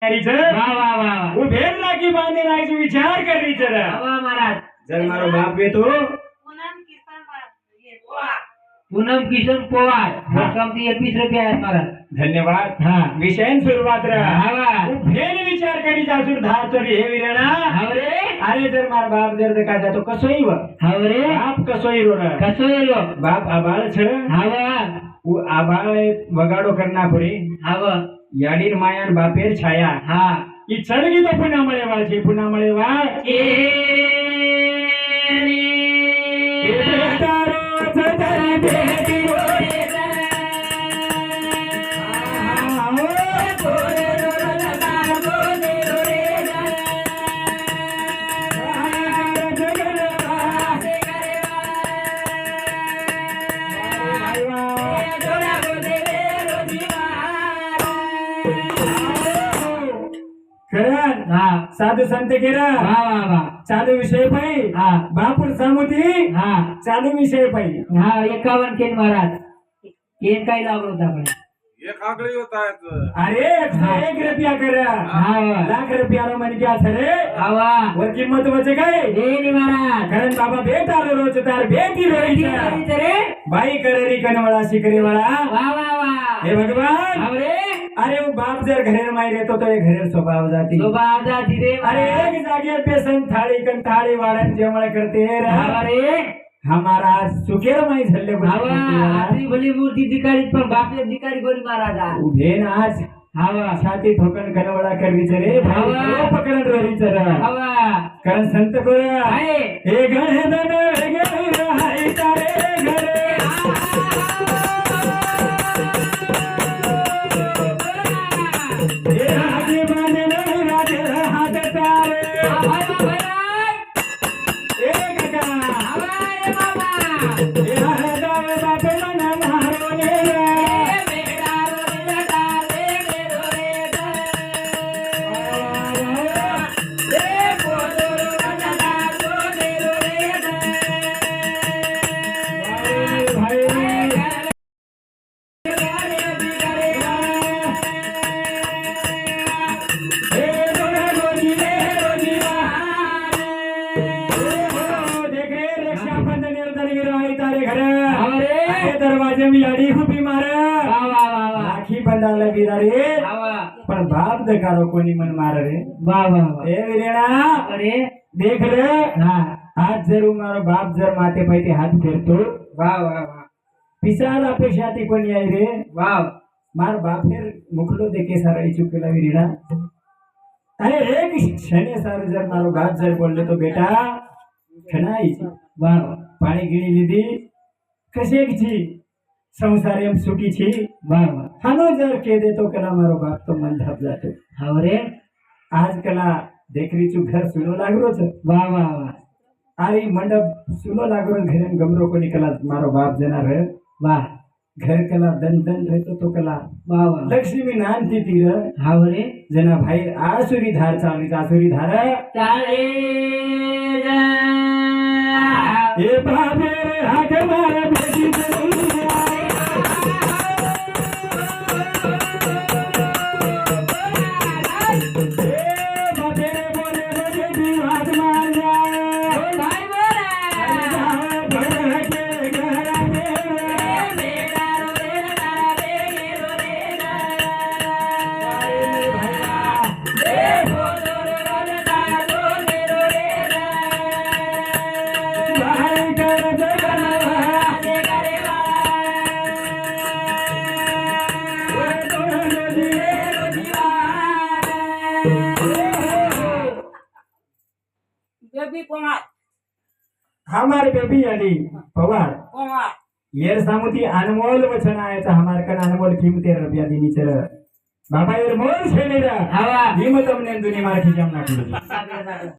वाह वाह वाह वो भेड़ लागी बांधे नाई जो विचार कर रही जरा वाह महाराज जर मारो बाप वे तो पूनम किशन पवार रक्कम 21 रुपया आहे महाराज धन्यवाद हाँ विषय सुरुवात रहा हाँ वो भेड़ विचार करी जासूर धार चोरी हे विरणा हवरे अरे जर मार बाप जर देखा जातो कसोई व हवरे बाप कसोई रो रहा कसो येलो बाप आबाळ छ हवा वो आबाळ वगाडो करना पडे हवा याडीर मायान बापेर छाया हा ई चढगी तो पुन्हा मळे वाळ छे पुन्हा मळे वाळ ए बेटारो छतरी बेटी खरं हा साधू संत केरा वाह वाह वाह चालू विषय पाहिजे हा बापूर सामुती हा चालू विषय पाहिजे हा 51 केन महाराज केन काय लागलो होता आपण एक आगळी होता अरे 101 रुपया करा हा लाख रुपया रो मन क्या सरे हवा वर किंमत वचे काय देनी महाराज कारण बाबा बेटा रोज तार बेटी रोईचा रे बाई कररी कनवळा शिकरी वाला वाह वाह वाह हे भगवान हवरे अरे वो बाप जर घरेर माई रहतो तो ये घरेर स्वभाव जाती शोभा आजादी रे अरे एक जागे पे सन थाळी कन थाळी वाढन जेवण करते रे हवरे हमारा सुखेर माई झल्ले हवा आपली भली मूर्ती दिकारी पण बापले दिकारी कोणी महाराज उभे आज हवा छाती ठोकन कनवळा करवी रे हवा. पकडन रवी चर हवा कारण संत कोरा आहे हे गणधन वेगे हाय तारे घरे हे राजे बांधे राजे हात तारे हे काका हे हरदाव बाप मन मारोने दरवाजे में याडी हुबी मारा राखी बंदा लगी रे पण बाप दकारो कोणी मन मार रे ए विरेणा अरे देख रे हाँ आज जरूर मारो बाप जर माते पैते हाथ फेरतो वाह वाह वाह पिसाल अपेक्षा ती कोणी आई रे वाह मार बाप फेर मुखलो देखे सारा चुकेला विरेणा अरे एक क्षणे सार जर मारो बाप जर बोलले तो बेटा खनाई वाह पाणी गिणी लीधी कशे छी संसार एम सुखी छी वाह वाह हानो जर के दे तो कला मारो बाप तो मन ढप जातो हवरे आज कला देखरी चू घर सुनो लागरो छ वाह वाह वाह आरी मंडप सुनो लागरो घर गमरो को निकला मारो बाप जना रे वाह घर कला दन दन रहतो तो कला वाह वाह लक्ष्मी नान थी तीर हवरे जना भाई आसुरी धार चाली आसुरी धार चाले ए बाबे हाथ मारे बेटी बेबी कुमार हमारे बेबी अली पवार कुमार येर सामुती अनमोल वचन आयचा हमार कन अनमोल किमते रुपया दिनी चर बाबा येर मोल छेनेरा हवा हिमतम ने दुनी मार खिजाम ना